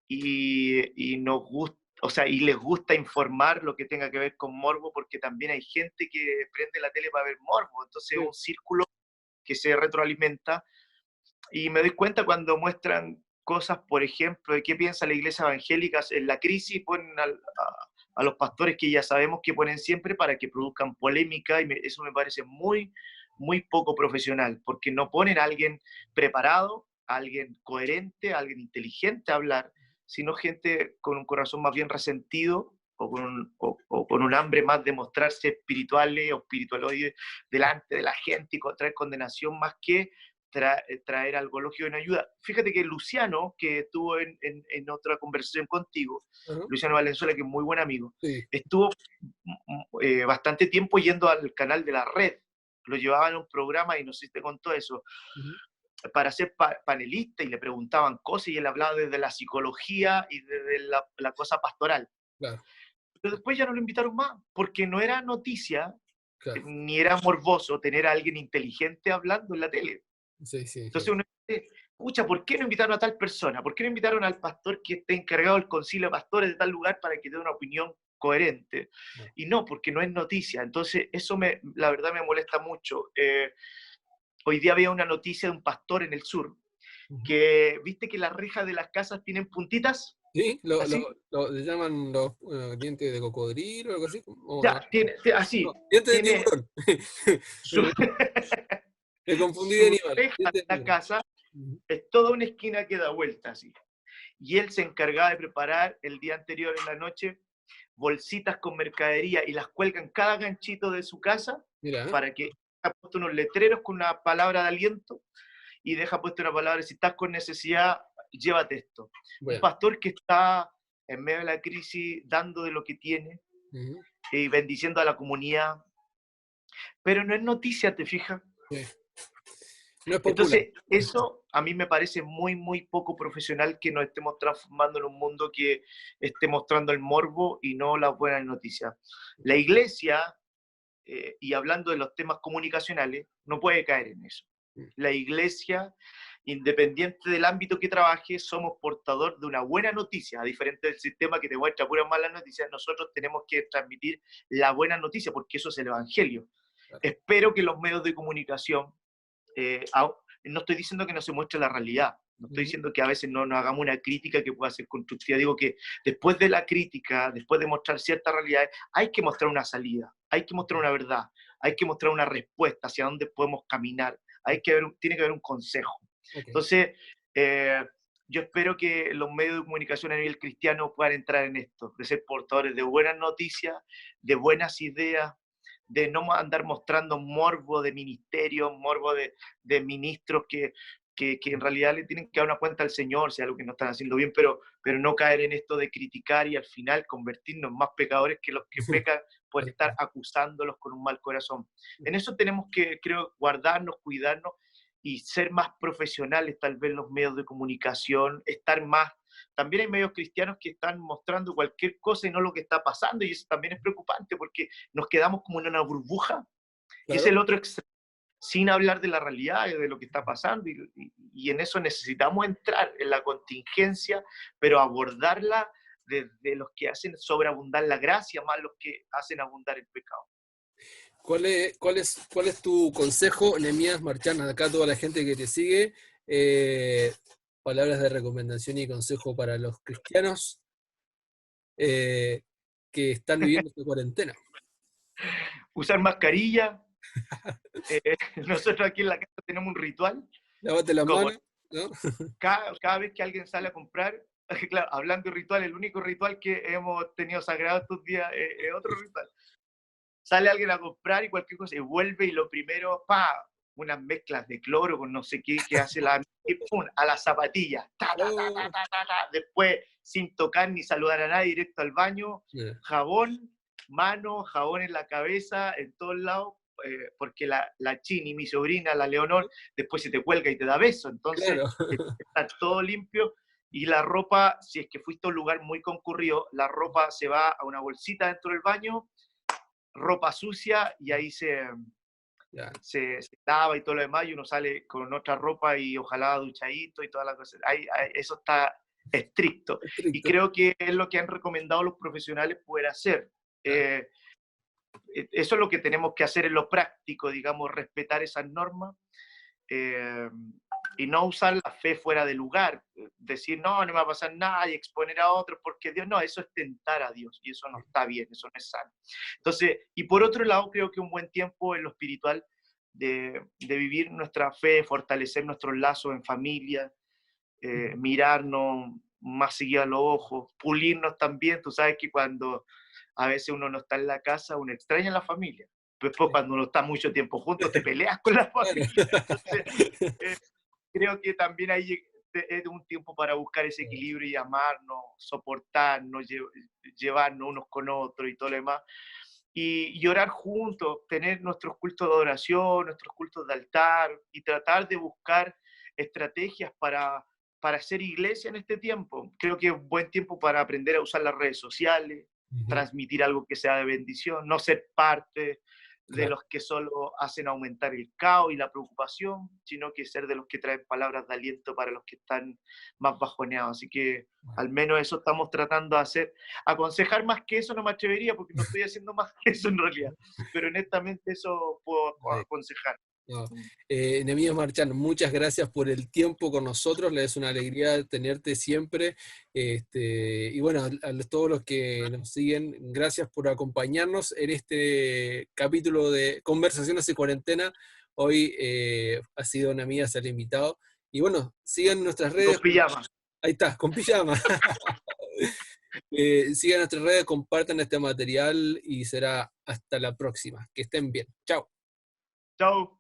B: y nos gusta, o sea, y les gusta informar lo que tenga que ver con morbo, porque también hay gente que prende la tele para ver morbo, entonces es
A: Sí.
B: un círculo que se retroalimenta y me doy cuenta cuando muestran cosas, por ejemplo, de qué piensa la iglesia evangélica en la crisis, ponen a los pastores que ya sabemos que ponen siempre para que produzcan polémica y eso me parece muy poco profesional, porque no ponen a alguien preparado, a alguien coherente, a alguien inteligente a hablar, sino gente con un corazón más bien resentido o con un hambre más de mostrarse espirituales o espiritualoides delante de la gente y traer condenación más que traer algo lógico en ayuda. Fíjate que Luciano, que estuvo en otra conversación contigo,
A: Ajá.
B: Luciano Valenzuela, que es muy buen amigo,
A: Sí.
B: estuvo bastante tiempo yendo al canal de la red. Lo llevaban a un programa y no sé si te contó eso,
A: Ujú.
B: para ser panelista y le preguntaban cosas y él hablaba desde la psicología y desde la cosa pastoral.
A: Claro,
B: Pero después ya no lo invitaron más, porque no era noticia
A: claro.
B: ni era morboso tener a alguien inteligente hablando en la tele.
A: Sí, sí,
B: Entonces
A: sí.
B: uno dice, pucha, ¿por qué no invitaron a tal persona? ¿Por qué no invitaron al pastor que está encargado del concilio de pastores de tal lugar para que dé una opinión coherente?
A: No.
B: Y no, porque no es noticia. Entonces eso la verdad me molesta mucho. Hoy día había una noticia de un pastor en el sur
A: Ujú.
B: que, ¿viste que las rejas de las casas tienen puntitas?
A: Sí,
B: Así.
A: le llaman los dientes de cocodrilo o algo así. O no,
B: Ya, así.
A: no, dientes de
B: Tiene
A: tiburón.
B: su,
A: Me confundí de
B: su
A: animal.
B: reja de
A: Dientes de
B: la
A: tiburón.
B: casa,
A: Ujú.
B: es toda una esquina que da vuelta así. Y él se encargaba de preparar el día anterior en la noche bolsitas con mercadería y las cuelga en cada ganchito de su casa
A: Mira,
B: para que ha puesto unos letreros con una palabra de aliento y deja puesto una palabra, si estás con necesidad, llévate esto. Un
A: bueno.
B: pastor que está en medio de la crisis dando de lo que tiene
A: Ujú.
B: y bendiciendo a la comunidad, pero no es noticia, ¿te fijas?
A: Sí. No es popular.
B: Entonces, eso a mí me parece muy poco profesional que nos estemos transformando en un mundo que esté mostrando el morbo y no las buenas noticias. La iglesia, y hablando de los temas comunicacionales, no puede caer en eso.
A: Mm.
B: La iglesia, independiente del ámbito que trabaje, somos portador de una buena noticia, a diferencia del sistema que te muestra puras malas noticias, nosotros tenemos que transmitir la buena noticia, porque eso es el Evangelio.
A: Claro.
B: Espero que los medios de comunicación eh, no estoy diciendo que no se muestre la realidad, no estoy
A: Ujú.
B: diciendo que a veces no nos hagamos una crítica que pueda ser constructiva, digo que después de la crítica, después de mostrar ciertas realidades, hay que mostrar una salida, hay que mostrar una verdad, hay que mostrar una respuesta hacia dónde podemos caminar, tiene que haber un consejo.
A: Ok.
B: Entonces, yo espero que los medios de comunicación a nivel cristiano puedan entrar en esto, de ser portadores de buenas noticias, de buenas ideas, de no andar mostrando morbo de ministerios, morbo de ministros que en realidad le tienen que dar una cuenta al Señor si algo que no están haciendo bien, pero no caer en esto de criticar y al final convertirnos en más pecadores que los que pecan por
A: Tal
B: estar
A: cual.
B: acusándolos con un mal corazón. En eso tenemos que, creo, guardarnos, cuidarnos y ser más profesionales tal vez en los medios de comunicación, estar más. También hay medios cristianos que están mostrando cualquier cosa y no lo que está pasando, y eso también es preocupante porque nos quedamos como en una burbuja, y es
A: Claro.
B: el otro extremo, sin hablar de la realidad y de lo que está pasando, y en eso necesitamos entrar en la contingencia, pero abordarla desde los que hacen sobreabundar la gracia, más los que hacen abundar el pecado.
A: ¿Cuál es tu consejo, Nehemías Marchán, acá toda la gente que te sigue? Palabras de recomendación y consejo para los cristianos que están viviendo esta cuarentena.
B: Usar mascarilla. Nosotros aquí en la casa tenemos un ritual,
A: Lávate las
B: como
A: manos, ¿no?
B: cada vez que alguien sale a comprar, claro, hablando de ritual, el único ritual que hemos tenido sagrado estos días es otro ritual. Sale alguien a comprar y cualquier cosa y vuelve y lo primero, unas mezclas de cloro con no sé qué que hace y pum, a la zapatilla.
A: Oh,
B: Después, sin tocar ni saludar a nadie, directo al baño,
A: yeah,
B: jabón, mano, jabón en la cabeza, en todos lados, porque la Chini, mi sobrina, la Leonor, después se te cuelga y te da beso, entonces
A: claro.
B: está todo limpio. Y la ropa, si es que fuiste a un lugar muy concurrido, la ropa se va a una bolsita dentro del baño, ropa sucia, y ahí
A: Yeah,
B: se lava y todo lo demás, y uno sale con otra ropa y ojalá duchadito y todas las cosas. Eso está estricto. Y
A: estricto.
B: creo que es lo que han recomendado los profesionales poder hacer.
A: Yeah,
B: Eh, Eso es lo que tenemos que hacer en lo práctico, digamos, respetar esas normas, eh, y no usar la fe fuera de lugar, decir, no, no me va a pasar nada y exponer a otros, porque Dios, no, eso es tentar a Dios y eso no está bien, eso no es sano. Entonces, y por otro lado, creo que un buen tiempo en lo espiritual de vivir nuestra fe, fortalecer nuestros lazos en familia, mirarnos más seguido a los ojos, pulirnos también. Tú sabes que cuando a veces uno no está en la casa, uno extraña a la familia. Después,
A: sí,
B: cuando uno está mucho tiempo juntos, te peleas con la
A: claro.
B: familia. Entonces, eh, creo que también hay es un tiempo para buscar ese equilibrio y amarnos, soportarnos, llevarnos unos con otros y todo lo demás. Y orar juntos, tener nuestros cultos de adoración, nuestros cultos de altar y tratar de buscar estrategias para hacer iglesia en este tiempo. Creo que es un buen tiempo para aprender a usar las redes sociales,
A: Ujú,
B: transmitir algo que sea de bendición, no ser parte de
A: claro.
B: los que solo hacen aumentar el caos y la preocupación, sino que ser de los que traen palabras de aliento para los que están más bajoneados. Así que al menos eso estamos tratando de hacer. Aconsejar más que eso no me atrevería porque no estoy haciendo más que eso en realidad, pero honestamente eso puedo
A: Sí.
B: aconsejar.
A: No. Nehemías Marchán, muchas gracias por el tiempo con nosotros, le es una alegría tenerte siempre. Y bueno, a todos los que nos siguen, gracias por acompañarnos en este capítulo de Conversaciones en Cuarentena. Hoy ha sido Nehemías el invitado. Y bueno, sigan nuestras
B: Y con
A: redes.
B: pijama.
A: Ahí está, con pijama. Sigan nuestras redes, compartan este material y será hasta la próxima. Que estén bien. Chao.
B: Chao.